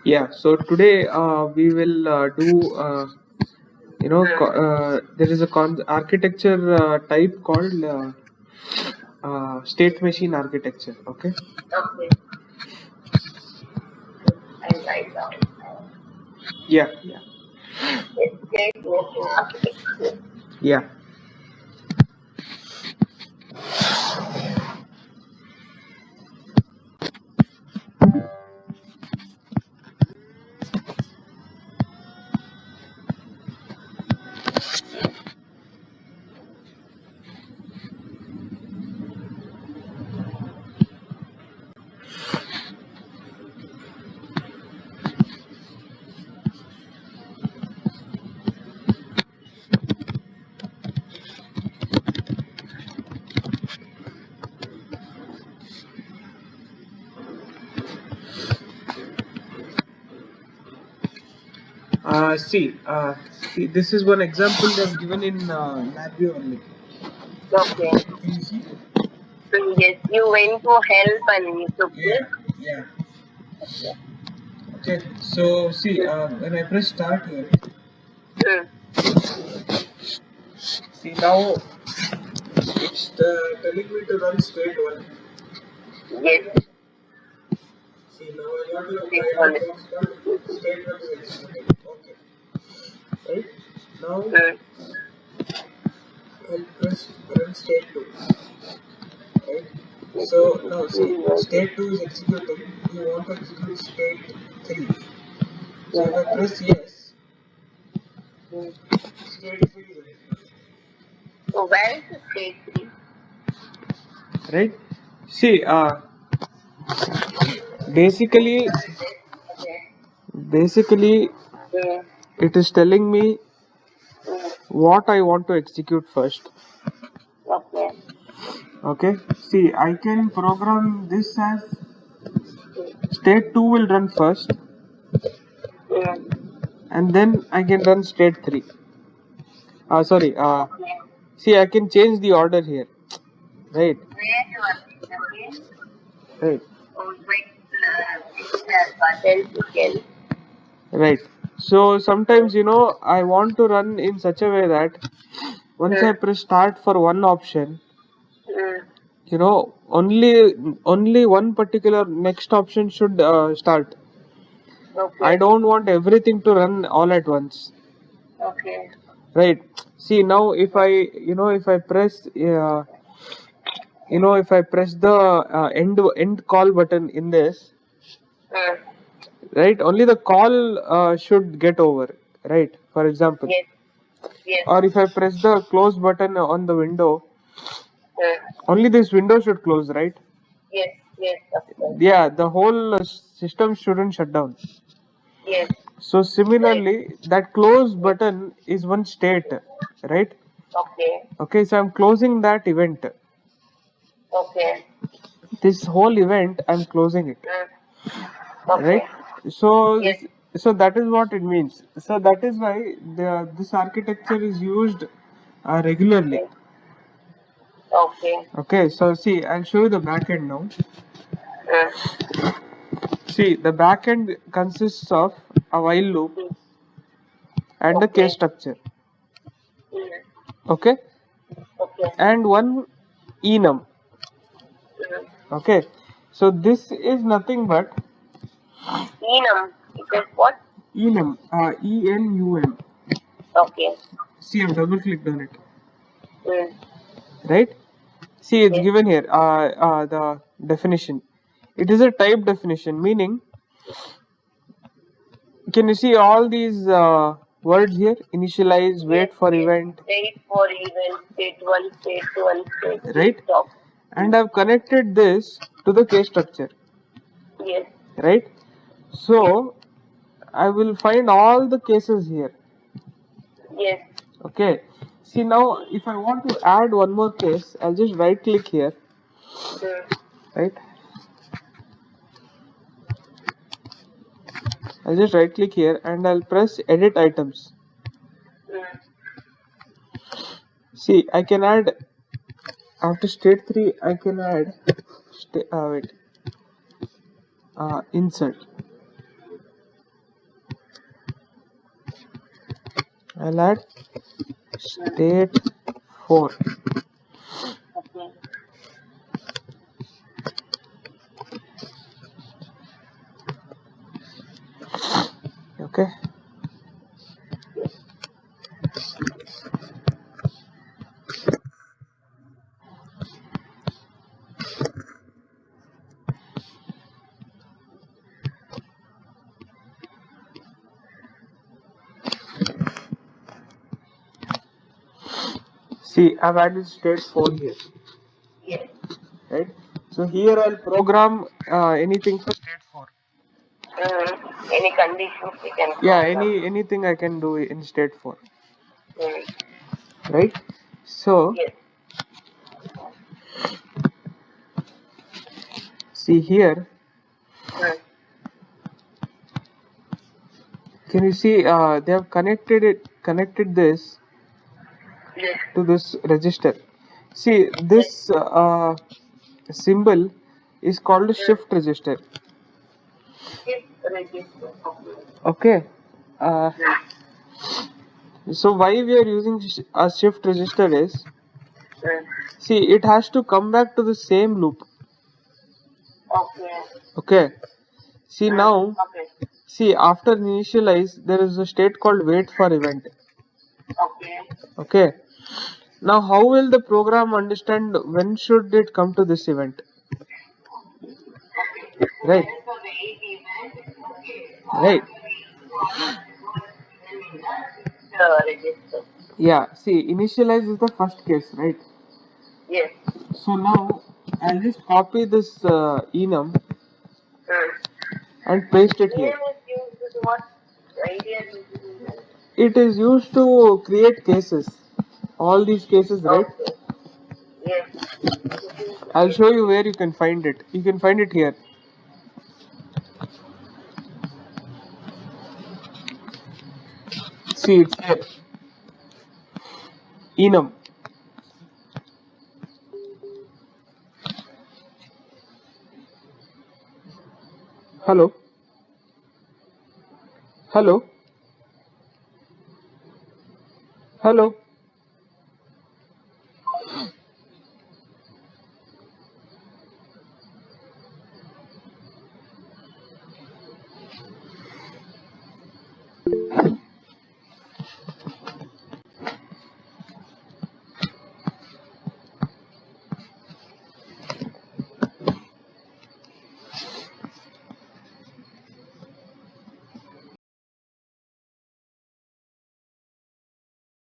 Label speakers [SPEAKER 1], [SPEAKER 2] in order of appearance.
[SPEAKER 1] Yeah, so today we will do there is a architecture type called state machine architecture. Okay.
[SPEAKER 2] Okay. I'll write down.
[SPEAKER 1] Yeah.
[SPEAKER 2] State machine architecture.
[SPEAKER 1] Yeah. See, this is one example that's given in LabVIEW only.
[SPEAKER 2] Okay.
[SPEAKER 1] Can you see?
[SPEAKER 2] Yes, you went to help and you took it.
[SPEAKER 1] Yeah. Okay. So see, when I press start here, see now it's telling me to run state 1.
[SPEAKER 2] Yes.
[SPEAKER 1] See, now I want to start state 1 is executed. Okay. Right? Now I'll press run state 2. Right? So now see, state 2 is executing. You want to execute state 3. So if I press yes, state 3 is executed.
[SPEAKER 2] So where is the state 3?
[SPEAKER 1] Right? See, basically it is telling me what I want to execute first.
[SPEAKER 2] Okay.
[SPEAKER 1] Okay. See, I can program this as state 2 will run first, and then I can run state 3. See, I can change the order here. Right.
[SPEAKER 2] Where you are again?
[SPEAKER 1] Right.
[SPEAKER 2] Oh, button.
[SPEAKER 1] Right. So sometimes I want to run in such a way that once I press start for one option, only one particular next option should start.
[SPEAKER 2] Okay.
[SPEAKER 1] I don't want everything to run all at once.
[SPEAKER 2] Okay.
[SPEAKER 1] Right. See, now if I press if I press the end call button in this, right, only the call should get over, right, for example.
[SPEAKER 2] Yes. Yes.
[SPEAKER 1] Or if I press the close button on the window, only this window should close, right?
[SPEAKER 2] Yes. Yes.
[SPEAKER 1] Yeah, the whole system shouldn't shut down.
[SPEAKER 2] Yes.
[SPEAKER 1] So similarly, that close button is one state, right?
[SPEAKER 2] Okay.
[SPEAKER 1] Okay, so I'm closing that event.
[SPEAKER 2] Okay.
[SPEAKER 1] This whole event, I'm closing it.
[SPEAKER 2] Okay.
[SPEAKER 1] Right? So,
[SPEAKER 2] Yes.
[SPEAKER 1] so that is what it means. So that is why this architecture is used regularly.
[SPEAKER 2] Okay.
[SPEAKER 1] Okay, so see, I'll show you the backend now. See, the backend consists of a while loop and a case structure. Okay?
[SPEAKER 2] Okay.
[SPEAKER 1] And one enum. Okay, so this is nothing but
[SPEAKER 2] Enum. It is what?
[SPEAKER 1] enum, E-N-U-M.
[SPEAKER 2] Okay.
[SPEAKER 1] See, I've double clicked on it. Right? See, it's given here, the definition. It is a type definition, meaning, can you see all these words here? Initialize, wait for event.
[SPEAKER 2] Wait for event, state 1, state 1, state 2.
[SPEAKER 1] Right?
[SPEAKER 2] Stop.
[SPEAKER 1] And I've connected this to the case structure.
[SPEAKER 2] Yes.
[SPEAKER 1] Right? So, I will find all the cases here.
[SPEAKER 2] Yes.
[SPEAKER 1] Okay. See, now if I want to add one more case, I'll just right click here. Right? I'll just right click here and I'll press edit items. See, I can add after state 3, I can add insert. I'll add state 4.
[SPEAKER 2] Okay.
[SPEAKER 1] Okay. See, I've added state 4 here.
[SPEAKER 2] Yes.
[SPEAKER 1] Right? So here I'll program anything for state 4.
[SPEAKER 2] Any conditions we can
[SPEAKER 1] Yeah,
[SPEAKER 2] program.
[SPEAKER 1] anything I can do in state 4.
[SPEAKER 2] Mm.
[SPEAKER 1] Right? So
[SPEAKER 2] Yes.
[SPEAKER 1] see here,
[SPEAKER 2] Mm.
[SPEAKER 1] can you see they have connected this
[SPEAKER 2] Yes.
[SPEAKER 1] to this register. See, this symbol is called a shift register.
[SPEAKER 2] Yes. Register.
[SPEAKER 1] Okay. Uh, so why we are using a shift register is,
[SPEAKER 2] Mm.
[SPEAKER 1] see, it has to come back to the same loop.
[SPEAKER 2] Okay.
[SPEAKER 1] Okay. See now,
[SPEAKER 2] Okay.
[SPEAKER 1] see after initialize there is a state called wait for event.
[SPEAKER 2] Okay.
[SPEAKER 1] Okay. Now how will the program understand when should it come to this event? Right. Right.
[SPEAKER 2] Register.
[SPEAKER 1] Yeah. See, initialize is the first case, right?
[SPEAKER 2] Yes.
[SPEAKER 1] So now I'll just copy this enum
[SPEAKER 2] Mm.
[SPEAKER 1] and paste it here.
[SPEAKER 2] Name is used to what? Idea is used to do that.
[SPEAKER 1] It is used to create cases. All these cases, right?
[SPEAKER 2] Okay. Yes.
[SPEAKER 1] I'll show you where you can find it. You can find it here. See, it's here. Enum. Hello. Hello. Hello.